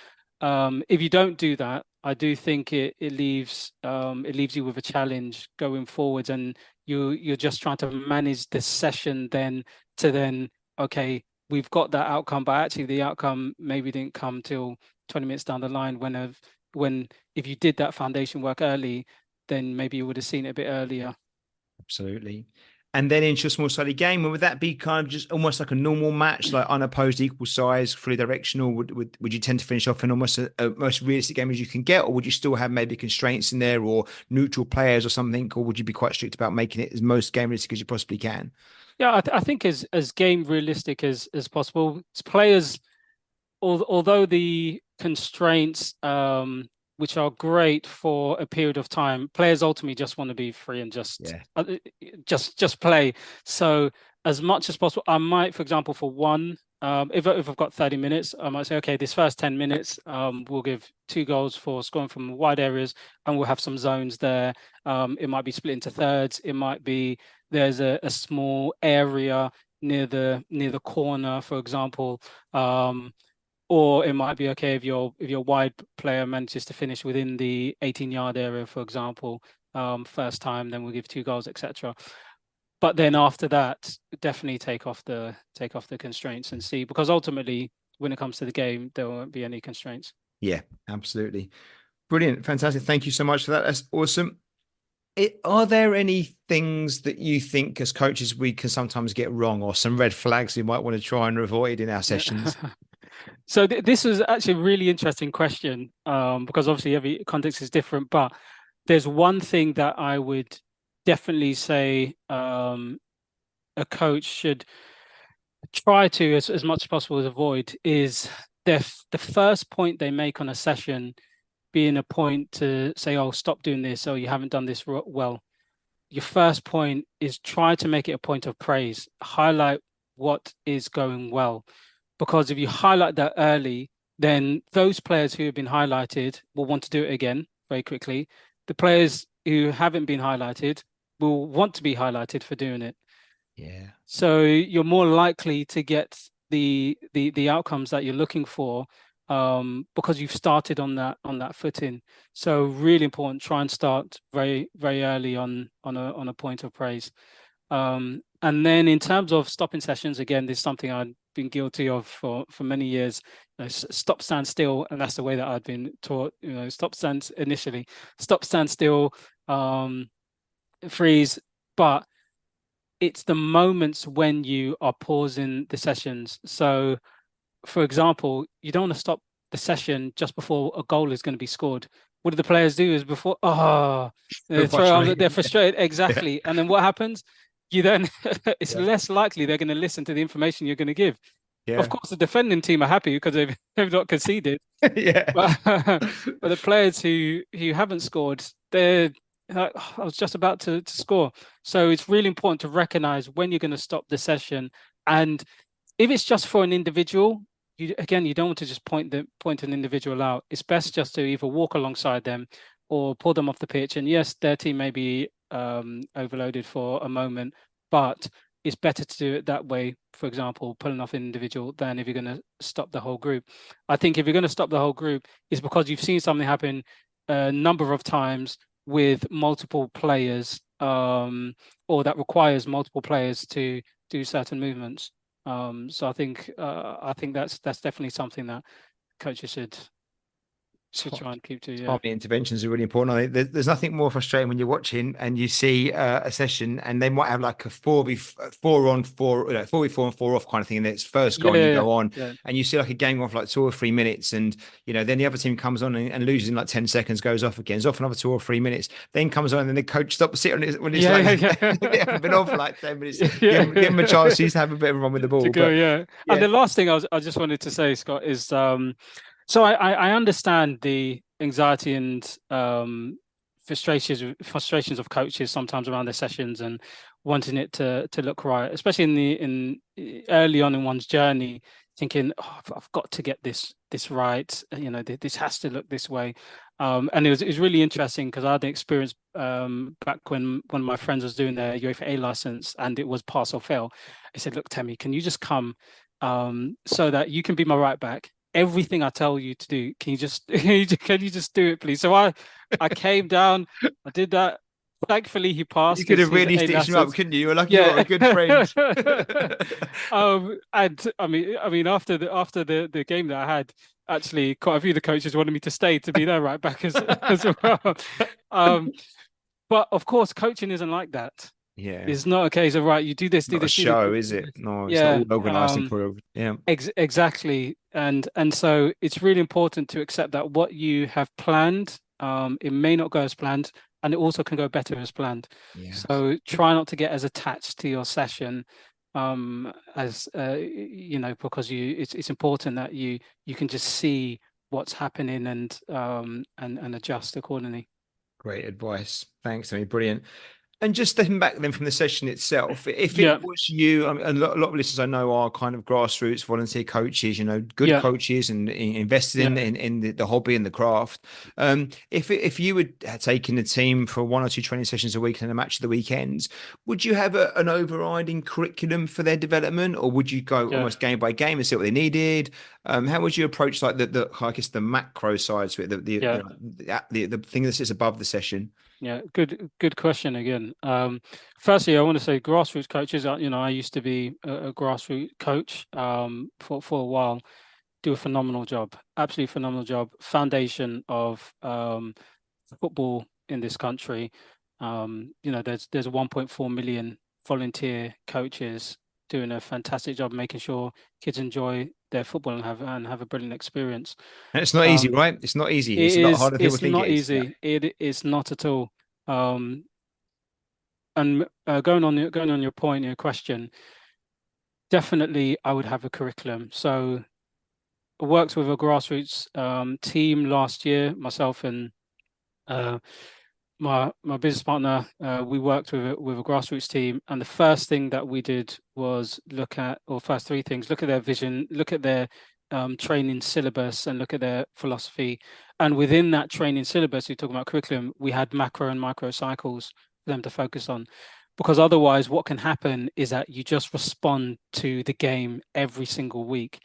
If you don't do that, I do think it leaves you with a challenge going forwards, and you're just trying to manage the session okay, we've got that outcome, but actually the outcome maybe didn't come till 20 minutes down the line when if you did that foundation work early, then maybe you would have seen it a bit earlier. Absolutely. And then into a small sided game, would that be kind of just almost like a normal match, like unopposed, equal size, fully directional? Would you tend to finish off in almost a most realistic game as you can get, or would you still have maybe constraints in there or neutral players or something, or would you be quite strict about making it as most game realistic as you possibly can? Yeah, I think as game realistic as possible. Players, although the constraints, which are great for a period of time, players ultimately just want to be free and just play. So as much as possible, I might, for example, for one, if I've got 30 minutes, I might say, okay, this first 10 minutes, we'll give 2 goals for scoring from wide areas, and we'll have some zones there. It might be split into thirds. It might be there's a small area near the corner, for example. Or it might be, okay, if your wide player manages to finish within the 18-yard area, for example, first time, then we'll give 2 goals, etc. But then after that, definitely take off the constraints and see, because ultimately, when it comes to the game, there won't be any constraints. Yeah, absolutely. Brilliant. Fantastic. Thank you so much for that. That's awesome. Are there any things that you think as coaches we can sometimes get wrong, or some red flags we might want to try and avoid in our sessions? So this was actually a really interesting question, because obviously every context is different, but there's one thing that I would definitely say a coach should try to, as much as possible, avoid, is the first point they make on a session being a point to say, oh, stop doing this, or you haven't done this well. Your first point is try to make it a point of praise. Highlight what is going well. Because if you highlight that early, then those players who have been highlighted will want to do it again very quickly. The players who haven't been highlighted will want to be highlighted for doing it. Yeah. So you're more likely to get the outcomes that you're looking for, because you've started on that footing. So really important. Try and start very, very early on a point of praise. And then in terms of stopping sessions, again, there's something I been guilty of for many years. Stop, stand still, and that's the way that I'd been taught. Stop, stand initially, stop, stand still, freeze. But it's the moments when you are pausing the sessions. So, for example, you don't want to stop the session just before a goal is going to be scored. What do the players do is before, they they're frustrated. Exactly. Yeah. And then what happens? You then, it's less likely they're going to listen to the information you're going to give. Yeah. Of course, the defending team are happy because they've not conceded. Yeah. But the players who haven't scored, they're I was just about to score. So it's really important to recognize when you're going to stop the session. And if it's just for an individual, you don't want to just point an individual out. It's best just to either walk alongside them or pull them off the pitch. And yes, their team may be overloaded for a moment, but it's better to do it that way, for example, pulling off an individual, than if you're going to stop the whole group. I think if you're going to stop the whole group, it's because you've seen something happen a number of times with multiple players, or that requires multiple players to do certain movements. So I think that's definitely something that coaches should try and keep to. Yeah. Timely interventions are really important. I think there's nothing more frustrating when you're watching and you see a session and they might have like a 4v4 on 4, 4v4 and 4 off kind of thing, and it's first goal and you go on and you see like a game off like 2 or 3 minutes, and then the other team comes on and loses in like 10 seconds, goes off again, it's off another 2 or 3 minutes, then comes on and then the coach stops sitting on it when it's they haven't been off for like 10 minutes. Give them a chance to have a bit of a run with the ball. And the last thing I just wanted to say, Scott, is so I understand the anxiety and frustrations of coaches sometimes around their sessions and wanting it to look right, especially in early on in one's journey, thinking, I've got to get this right. This has to look this way. And it was really interesting because I had the experience back when one of my friends was doing their UEFA A license and it was pass or fail. I said, look, Temi, can you just come so that you can be my right back? Everything I tell you to do, can you just do it, please? So I came down, I did that. Thankfully, he passed. You could have really stitched him up, couldn't you? You were lucky you got a good friend. And I mean, after the game that I had, actually, quite a few of the coaches wanted me to stay to be their right back as well. But of course, coaching isn't like that. Yeah, it's not a case of right. You do this, do not this. A show, is it? No, it's not all organised and put. Yeah, exactly. And so it's really important to accept that what you have planned, it may not go as planned, and it also can go better as planned. Yes. So try not to get as attached to your session, as because it's important that you can just see what's happening and adjust accordingly. Great advice. Thanks, Temi. Brilliant. And just stepping back then from the session itself, if it was you, a lot of listeners I know are kind of grassroots volunteer coaches, good coaches and invested in the hobby and the craft. If you had taken the team for 1 or 2 training sessions a week and a match of the weekends, would you have an overriding curriculum for their development, or would you go almost game by game and see what they needed? How would you approach like the macro side to it, the thing that sits above the session? Yeah, good question again. Firstly, I want to say grassroots coaches. I used to be a grassroots coach for a while. Do a phenomenal job, absolutely phenomenal job. Foundation of football in this country. There's 1.4 million volunteer coaches doing a fantastic job making sure kids enjoy their football and have a brilliant experience. And it's not easy, right? It's not easy. It's a lot harder than people think it is. It's not easy. It is not at all. And going on your point, your question, definitely I would have a curriculum. So I worked with a grassroots team last year, myself and my business partner. We worked with a grassroots team, and the first thing that we did was look at their vision, look at their training syllabus, and look at their philosophy. And within that training syllabus, we talk about curriculum, we had macro and micro cycles for them to focus on, because otherwise what can happen is that you just respond to the game every single week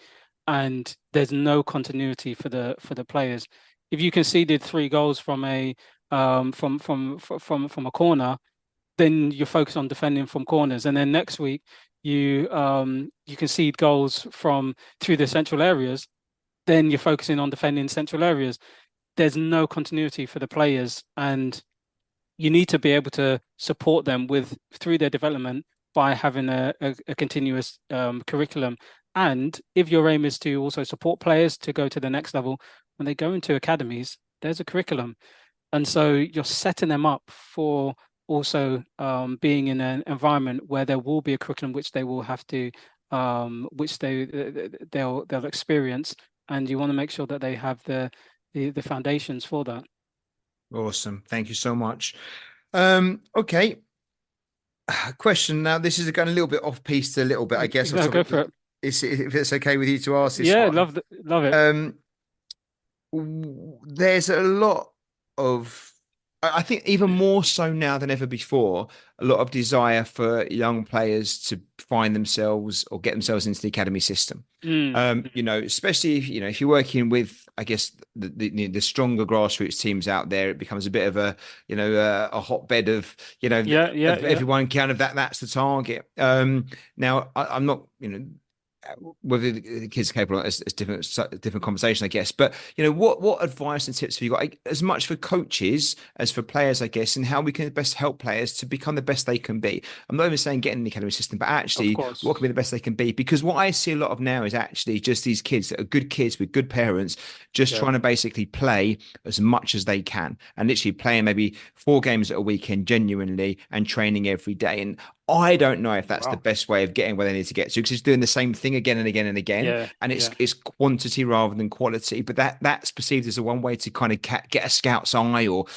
and there's no continuity for the players. If you conceded 3 goals from a from a corner, then you're focused on defending from corners, and then next week you concede goals from through the central areas, then you're focusing on defending central areas. There's no continuity for the players, and you need to be able to support them with through their development by having a continuous curriculum. And if your aim is to also support players to go to the next level, when they go into academies, there's a curriculum. And so you're setting them up for also being in an environment where there will be a curriculum which they will have to, which they'll experience, and you want to make sure that they have the foundations for that. Awesome. Thank you so much. Okay. Question now. This is going a little bit off piece to a little bit, I guess, off No, go topic. for it. If it's okay with you to ask this Yeah, one. love it. Um, there's a lot of, I think even more so now than ever before, a lot of desire for young players to find themselves or get themselves into the academy system. Mm. Especially if if you're working with, I guess, the stronger grassroots teams out there, it becomes a bit of a hotbed of Yeah. everyone kind of that's the target. Now I'm not whether the kids are capable is different conversation, I guess. But what advice and tips have you got, as much for coaches as for players, I guess, and how we can best help players to become the best they can be? I'm not even saying get in the academy system, but Of actually course. what can be the best they can be? Because what I see a lot of now is actually just these kids that are good kids with good parents, just Yeah. trying to basically play as much as they can, and literally playing maybe 4 games at a weekend genuinely and training every day. And I don't know if that's the Wow. best way of getting where they need to get to, because it's doing the same thing again and again and again, Yeah. and it's Yeah. it's quantity rather than quality. But that's perceived as a one way to kind of get a scout's eye, or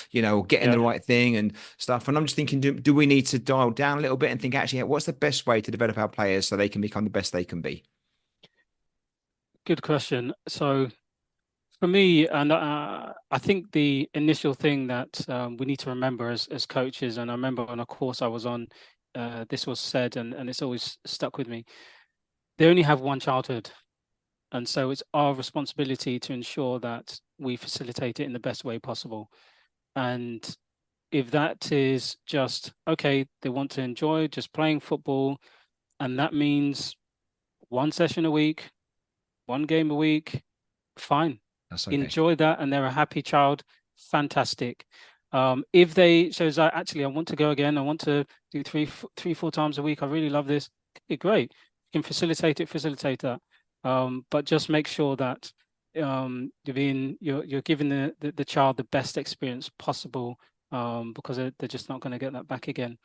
get in the Yeah. right thing and stuff. And I'm just thinking, do we need to dial down a little bit and think actually, what's the best way to develop our players so they can become the best they can be? Good question. So for me, and I think the initial thing that we need to remember as coaches, and I remember on a course I was on, this was said, and it's always stuck with me. They only have one childhood, and so it's our responsibility to ensure that we facilitate it in the best way possible. And if that is just okay, they want to enjoy just playing football, and that means one session a week, one game a week, fine. That's okay. Enjoy that, and they're a happy child. Fantastic. If they shows that actually I want to go again, I want to do three, 4 times a week. I really love this. Okay, great. You can facilitate that. But just make sure that you're giving the child the best experience possible, because they're just not going to get that back again.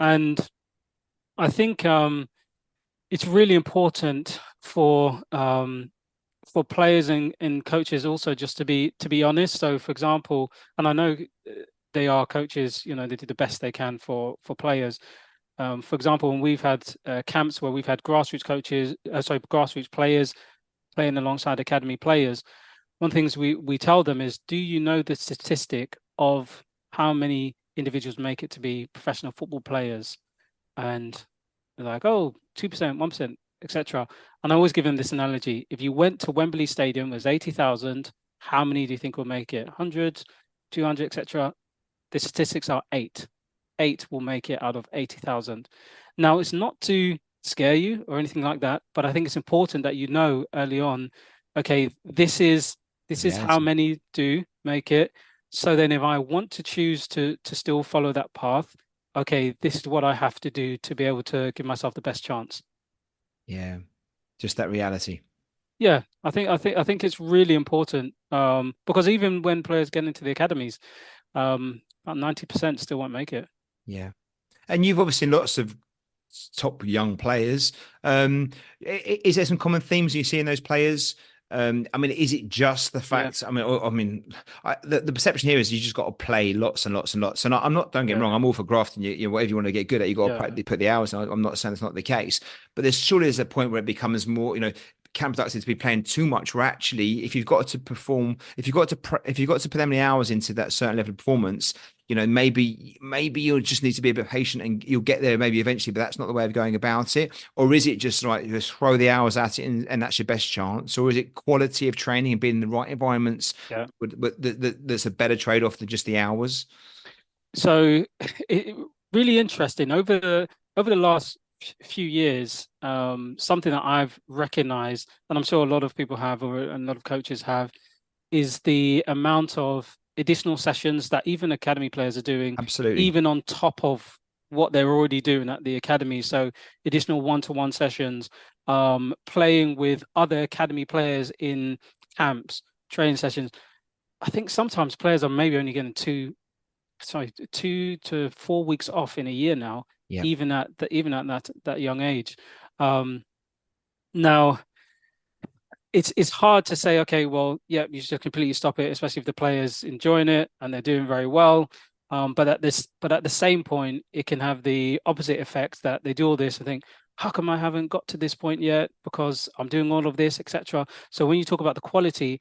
And I think it's really important for players and coaches also just to be honest. So for example, and I know they are coaches, they do the best they can for players. For example, when we've had camps where we've had grassroots players playing alongside academy players, one of the things we tell them is, do you know the statistic of how many individuals make it to be professional football players? And they're like, oh, 2%, 1%, etc. And I always give them this analogy. If you went to Wembley Stadium, there's 80,000, how many do you think will make it? 100, 200, etc. The statistics are eight. Eight will make it out of 80,000. Now, it's not to scare you or anything like that, but I think it's important that you know early on, okay, this is how Reality. many do make it. So then if I want to choose to still follow that path, okay, this is what I have to do to be able to give myself the best chance. Yeah, just that reality. Yeah, I think it's really important, because even when players get into the academies, about 90% still won't make it. Yeah. And you've obviously lots of top young players. Is there some common themes you see in those players? I mean, is it just the Yeah, fact? I mean, the perception here is you just got to play lots and lots and lots. And I'm not, don't get me yeah, wrong, I'm all for grafting. Whatever you want to get good at, you got yeah, to put the hours. I'm not saying that's not the case, but there's surely is a point where it becomes more, counterproductive to be playing too much. Where actually, if you've got to perform, if you've got to put that many hours into that certain level of performance, maybe you'll just need to be a bit patient and you'll get there maybe eventually, but that's not the way of going about it. Or is it just like just throw the hours at it and that's your best chance? Or is it quality of training and being in the right environments yeah. that's a better trade-off than just the hours? So really interesting over the last few years, something that I've recognized, and I'm sure a lot of people have, or a lot of coaches have, is the amount of additional sessions that even academy players are doing, Absolutely. even on top of what they're already doing at the academy. So additional one-to-one sessions, playing with other academy players in camps, training sessions. I think sometimes players are maybe only getting 2 to 4 weeks off in a year now, Yeah. even at that young age. Um, Now it's hard to say, okay, well, yeah, you should completely stop it, especially if the player's enjoying it and they're doing very well. But at the same point, it can have the opposite effect that they do all this and think, how come I haven't got to this point yet? Because I'm doing all of this, etc. So when you talk about the quality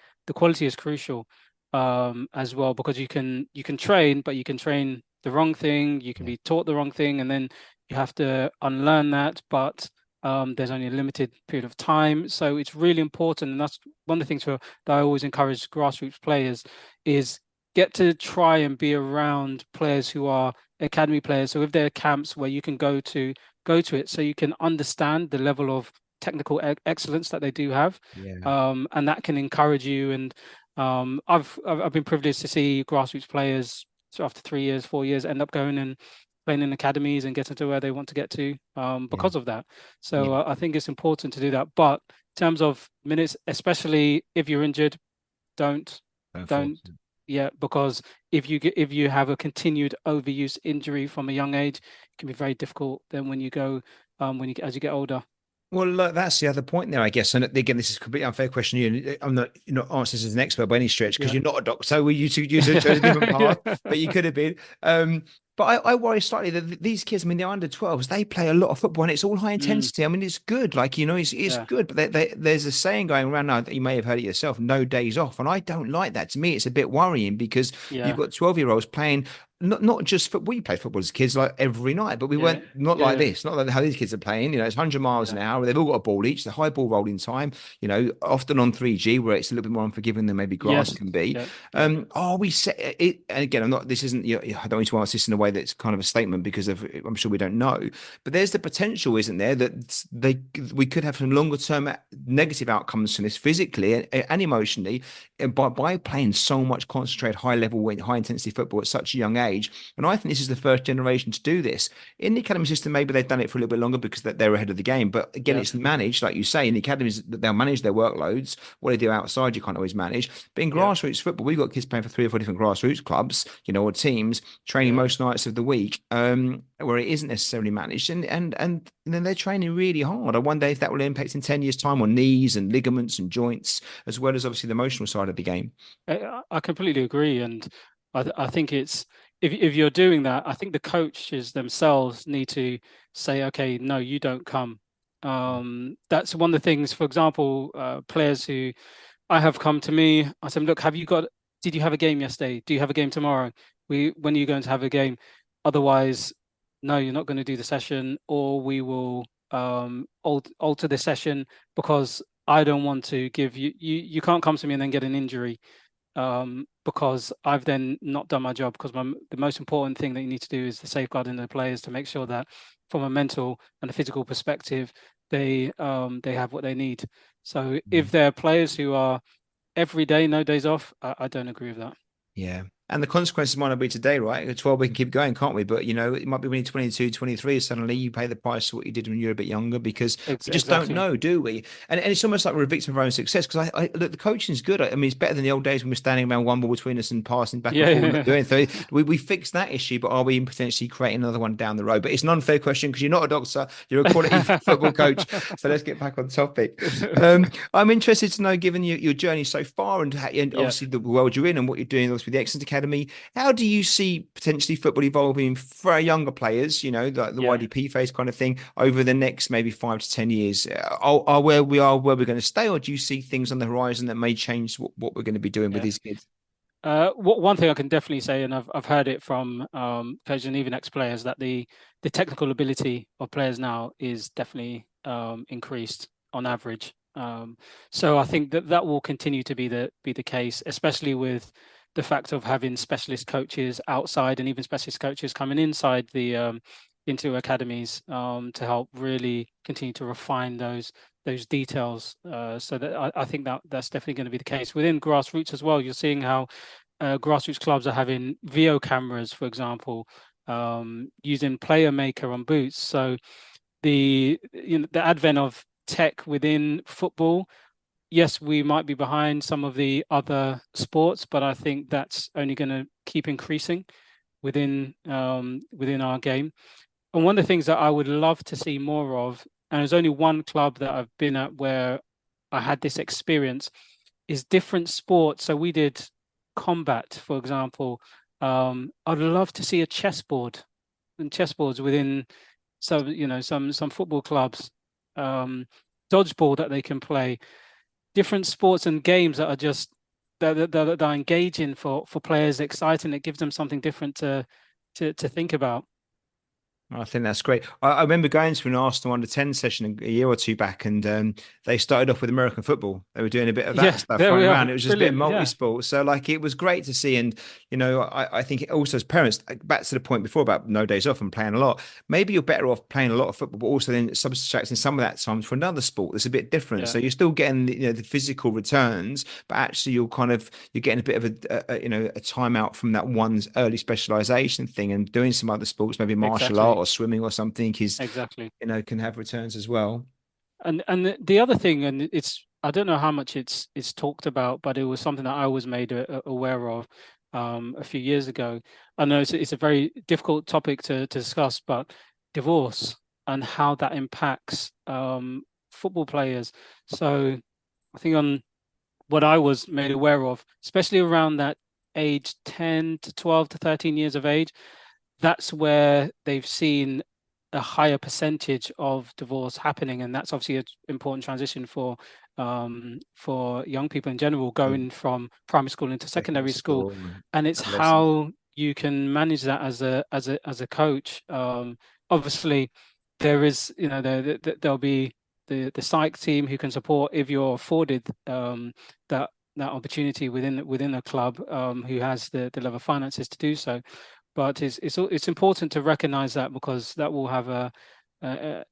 is crucial, as well, because you can train, but you can train the wrong thing, you can Yeah. be taught the wrong thing, and then you have to unlearn that. But there's only a limited period of time, so it's really important, and that's one of the things that I always encourage grassroots players is get to try and be around players who are academy players. So if there are camps where you can go to it, so you can understand the level of technical excellence that they do have, Yeah. and that can encourage you. And I've been privileged to see grassroots players, so after 3 years, 4 years, end up going and playing in academies and getting to where they want to get to, Yeah. because of that. Yeah. So I think it's important to do that. But in terms of minutes, especially if you're injured, don't Going forward. don't yeah, because if you have a continued overuse injury from a young age, it can be very difficult then when you go when you as you get older. Well, look, that's the other point there, I guess. And again, this is a completely unfair question. I'm not, you're not answering this as an expert by any stretch because Yeah. you're not a doctor. So you two chose a different Yeah. path, but you could have been. But I worry slightly that these kids, I mean, they're under 12s, they play a lot of football and it's all high Mm, intensity. I mean, it's good. Like, it's yeah. good. But there's a saying going around now that you may have heard it yourself, no days off. And I don't like that. To me, it's a bit worrying because you've Yeah. got 12-year-olds playing not just football. We played football as kids like every night, but we Yeah. weren't not Yeah. like Yeah. this, not like how these kids are playing. It's 100 miles an Yeah. hour. They've all got a ball each, the high ball rolling time, often on 3G where it's a little bit more unforgiving than maybe grass Yes. can be. Yeah. Yeah. Are we set it? And again, I'm not, this isn't, I don't need to ask this in a way that's kind of a statement because I'm sure we don't know, but there's the potential, isn't there, that we could have some longer term negative outcomes from this physically and emotionally by playing so much concentrated, high level, high intensity football at such a young age. And I think this is the first generation to do this. In the academy system, maybe they've done it for a little bit longer because they're ahead of the game. But again, Yeah. it's managed, like you say, in the academies, they'll manage their workloads. What they do outside, you can't always manage. But in Yeah. grassroots football, we've got kids playing for 3 or 4 different grassroots clubs, or teams, training Yeah. most nights of the week, where it isn't necessarily managed. And then they're training really hard. I wonder if that will impact in 10 years' time on knees and ligaments and joints, as well as obviously the emotional side of the game. I completely agree, and I think it's if you're doing that, I think the coaches themselves need to say, okay, no, you don't come. That's one of the things. For example, players who I have come to me, I said, look, did you have a game yesterday? Do you have a game tomorrow? When are you going to have a game? Otherwise, no, you're not going to do the session, or we will alter the session because I don't want to give you can't come to me and then get an injury, because I've then not done my job. Because the most important thing that you need to do is the safeguarding the players to make sure that from a mental and a physical perspective, they have what they need. So Yeah. if there are players who are every day, no days off, I don't agree with that. Yeah. And the consequences might not be today, right? At 12, we can keep going, can't we? But, it might be when you're 22, 23, suddenly you pay the price for what you did when you were a bit younger because we just don't Exactly. know, do we? And it's almost like we're a victim of our own success because I look, the coaching is good. I mean, it's better than the old days when we're standing around one ball between us and passing back and Yeah, forth, not yeah, doing anything. We fixed that issue, but are we potentially creating another one down the road? But it's an unfair question because you're not a doctor, you're a quality football coach. So let's get back on topic. I'm interested to know, given your journey so far and yeah, obviously the world you're in and what you're doing obviously with the Excellence Academy, how do you see potentially football evolving for our younger players, like the yeah. YDP phase kind of thing, over the next maybe 5 to 10 years? Are where we are where we're going to stay, or do you see things on the horizon that may change what we're going to be doing with Yeah. these kids? One thing I can definitely say, and I've heard it from coaches and even ex-players, that the technical ability of players now is definitely increased on average. So I think that will continue to be the case, especially with the fact of having specialist coaches outside and even specialist coaches coming inside into academies to help really continue to refine those details. So that I think that's definitely going to be the case within grassroots as well. You're seeing how grassroots clubs are having VO cameras, for example, using player maker on boots. So the advent of tech within football, yes, we might be behind some of the other sports, but I think that's only going to keep increasing within our game. And one of the things that I would love to see more of, and there's only one club that I've been at where I had this experience, is different sports. So we did combat, for example. I'd love to see a chessboard and chessboards within some football clubs, dodgeball that they can play, different sports and games that are just that are engaging for players, exciting. It gives them something different to think about. I think that's great. I remember going to an Arsenal under 10 session a year or two back, and they started off with American football. They were doing a bit of that Yeah, stuff there running we around. are. It was just a bit of Brilliant. Yeah, multi-sport. So, like, it was great to see. And, I think also as parents, back to the point before about no days off and playing a lot, maybe you're better off playing a lot of football, but also then subtracting some of that time for another sport that's a bit different. yeah, So you're still getting the physical returns, but actually you're getting a bit of a time out from that one's early specialization thing and doing some other sports, maybe martial art exactly, or swimming or something is exactly. can have returns as well. And the other thing, and it's I don't know how much it's talked about, but it was something that I was made aware of a few years ago. I know it's a very difficult topic to discuss, but divorce and how that impacts football players. So I think on what I was made aware of, especially around that age 10 to 12 to 13 years of age, that's where they've seen a higher percentage of divorce happening, and that's obviously an important transition for young people in general, Mm. going from primary school into Secondary secondary school. school and And it's adolescence. how you can manage that as a coach. Obviously, there is there'll be the psych team who can support if you're afforded that opportunity within a club who has the level of finances to do so. But it's important to recognize that, because that will have a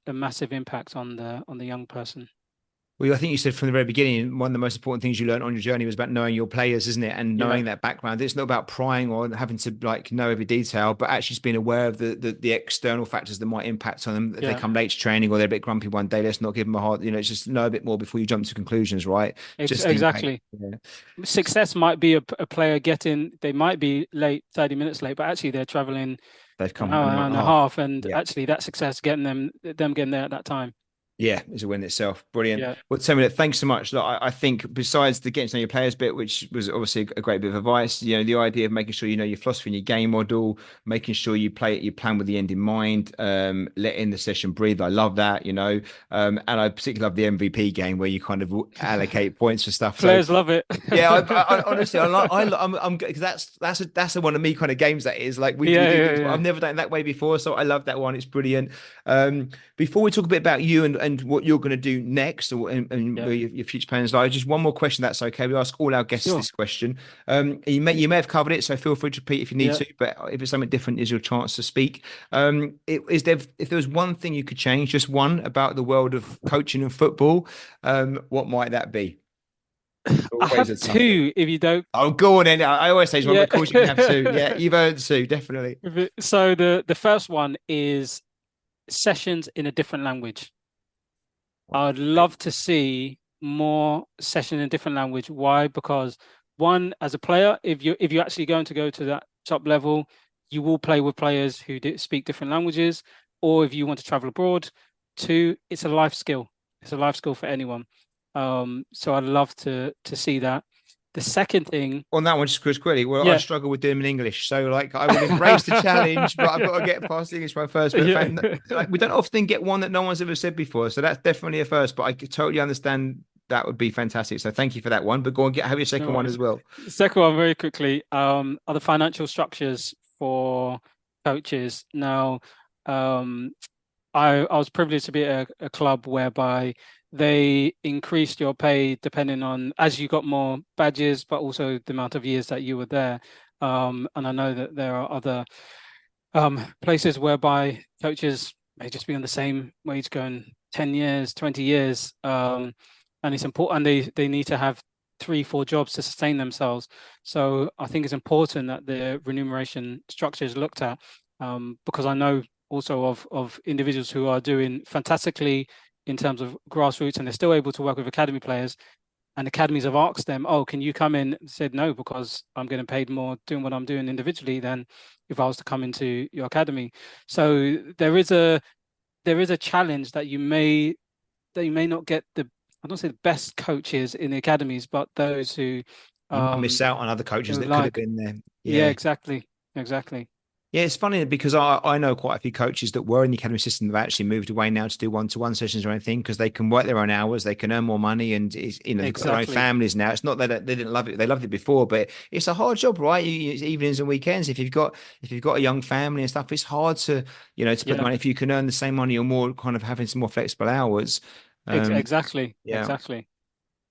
massive impact on the young person. Well, I think you said from the very beginning, one of the most important things you learned on your journey was about knowing your players, isn't it? And Yeah, knowing that background. It's not about prying or having to like know every detail, but actually just being aware of the external factors that might impact on them. If they yeah, come late to training or they're a bit grumpy one day, let's not give them a hard, just know a bit more before you jump to conclusions, right? Just the impact. exactly. Yeah. Success might be a player they might be late, 30 minutes late, but actually they're traveling They've an come hour, an hour hour and a and a half. half, and Yeah. actually that success getting them getting there at that time. Yeah, it's a win itself. Brilliant. Yeah, Well, Temi, thanks so much. Look, I think besides the getting to know your players bit, which was obviously a great bit of advice, the idea of making sure you know your philosophy and your game model, making sure you play it, you plan with the end in mind, letting the session breathe. I love that, and I particularly love the MVP game where you kind of allocate points for stuff. So players love it. yeah, I honestly, I like, I'm because that's the one of me kind of games that is like we Yeah, do yeah, things. I've yeah, never done it that way before, so I love that one. It's brilliant. Before we talk a bit about you and what you're going to do next, and yeah. where your future plans lie, just one more question. That's okay. We ask all our guests Sure. this question. You may have covered it, so feel free to repeat if you need Yeah. to. But if it's something different, is your chance to speak. If there was one thing you could change, just one about the world of coaching and football, what might that be? I Always have a tough one. two, if you don't. Oh, go on then. I always say, one, but Yeah. of course you can have two. Yeah, you've earned two, definitely. So the first one is sessions in a different language. I'd love to see more session in a different language. Why? Because one, as a player, if you're actually going to go to that top level, you will play with players who speak different languages, or if you want to travel abroad. Two, it's a life skill. It's a life skill for anyone. So I'd love to see that. The second thing, On that one, just quickly, well, I yeah. struggle with doing in English. So, like, I will embrace the challenge, but I've got to get past the English one first. But Yeah. like, we don't often get one that no one's ever said before. So that's definitely a first, but I could totally understand that would be fantastic. So thank you for that one. But go and have your No second one worries. as well. Second one, very quickly, are the financial structures for coaches. Now, um, I was privileged to be at a club whereby they increased your pay depending on as you got more badges, but also the amount of years that you were there. And I know that there are other Places whereby coaches may just be on the same wage going 10 years, 20 years. And it's important, they need to have 3, 4 jobs to sustain themselves. So I think it's important that the remuneration structure is looked at, because I know also of individuals who are doing fantastically in terms of grassroots, and they're still able to work with academy players. And academies have asked them, "Oh, can you come in?" Said no, because I'm getting paid more doing what I'm doing individually than if I was to come into your academy. So there is a challenge that you may not get I don't say the best coaches in the academies, but those who You might miss out on other coaches that could have like, been there. yeah, Yeah. exactly. Yeah, it's funny because I know quite a few coaches that were in the academy system that have actually moved away now to do one-to-one sessions or anything, because they can work their own hours, they can earn more money, and they've got their own Exactly. families now. It's not that they didn't love it; they loved it before, but it's a hard job, right? It's evenings and weekends. If you've got a young family and stuff, it's hard to to put the Yeah, money. If you can earn the same money or more, kind of having some more flexible hours. exactly. Yeah.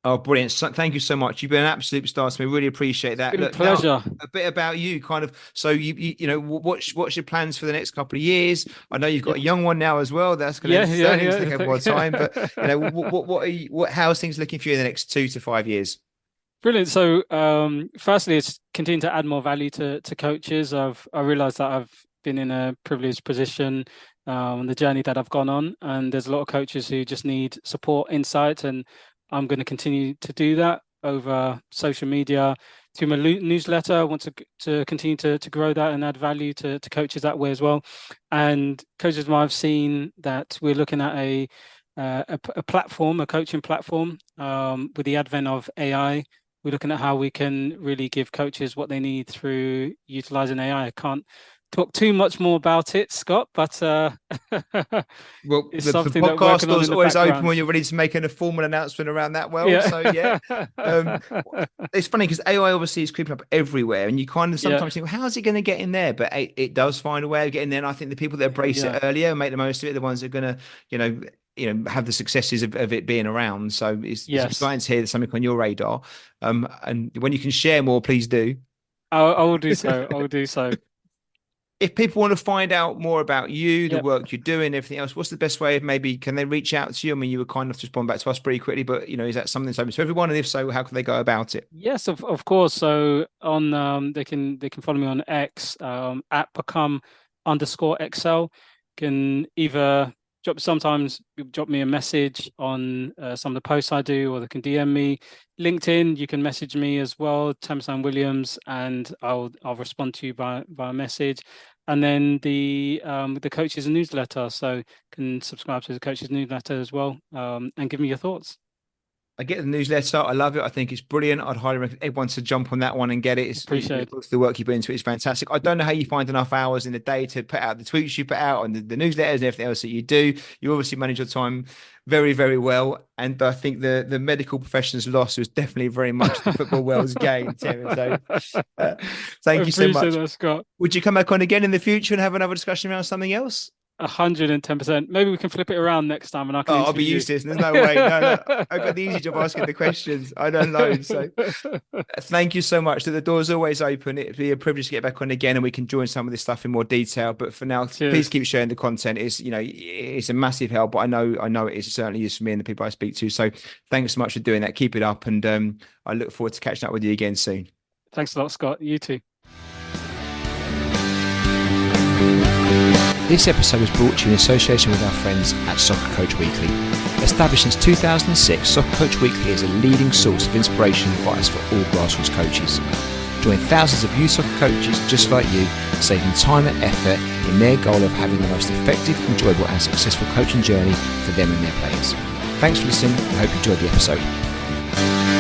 Oh, brilliant. So, thank you so much. You've been an absolute star to me. Really appreciate It's that. been a Look, now pleasure. a bit about you, kind of. So what's your plans for the next couple of years? I know you've got Yeah, a young one now as well. That's going to certainly take up more time. But how's things looking for you in the next 2 to 5 years? Brilliant. So, firstly, it's continue to add more value to coaches. I realized that I've been in a privileged position on the journey that I've gone on, and there's a lot of coaches who just need support, insight, and I'm going to continue to do that over social media, through my newsletter. I want to continue to grow that and add value to coaches that way as well. And coaches, I've seen that we're looking at a platform, a coaching platform, with the advent of AI. We're looking at how we can really give coaches what they need through utilizing AI. I can't talk too much more about it, Scott, but Well, it's the something that we're podcast working on door's in the always open background. when you're ready to make a formal announcement around that world. Yeah. So yeah, um, it's funny because AI obviously is creeping up everywhere, and you kind of Yeah. sometimes think, well, how's it going to get in there? But it does find a way of getting there. And I think the people that embrace it Yeah. earlier and make the most of it, are the ones that are going to, have the successes of it being around. So it's Yes. exciting to hear there's something on your radar. And when you can share more, please do. I will do so. I will do so. If people want to find out more about you, the Yep. work you're doing, everything else, what's the best way of maybe can they reach out to you? I mean, you were kind enough to respond back to us pretty quickly, but is that something that's open to everyone? And if so, how can they go about it? Yes, of course. So on they can follow me on X, at become_excel. Can either sometimes drop me a message on some of the posts I do, or they can DM me. LinkedIn, you can message me as well, Temisan Williams, and I'll respond to you by message. And then the coaches newsletter, so can subscribe to the coaches newsletter as well, and give me your thoughts. I get the newsletter. I love it. I think it's brilliant. I'd highly recommend everyone to jump on that one and get it. Appreciate it. The work you put into it is fantastic. I don't know how you find enough hours in the day to put out the tweets you put out and the newsletters and everything else that you do. You obviously manage your time very, very well. And I think the medical profession's loss was definitely very much the football world's gain, Tim. So thank you so Appreciate much. that, Scott. Would you come back on again in the future and have another discussion around something else? 110%. Maybe we can flip it around next time and I can Oh, I'll be interview you. useless. There's no way. No. I've got the easy job asking the questions. I don't know. So thank you so much. The door's always open. It'd be a privilege to get back on again and we can join some of this stuff in more detail. But for now, please Cheers. keep sharing the content. It's a massive help, but I know it is certainly used for me and the people I speak to. So thanks so much for doing that. Keep it up. And I look forward to catching up with you again soon. Thanks a lot, Scott. You too. This episode was brought to you in association with our friends at Soccer Coach Weekly. Established since 2006, Soccer Coach Weekly is a leading source of inspiration and advice for all grassroots coaches. Join thousands of youth soccer coaches just like you, saving time and effort in their goal of having the most effective, enjoyable and successful coaching journey for them and their players. Thanks for listening. I hope you enjoyed the episode.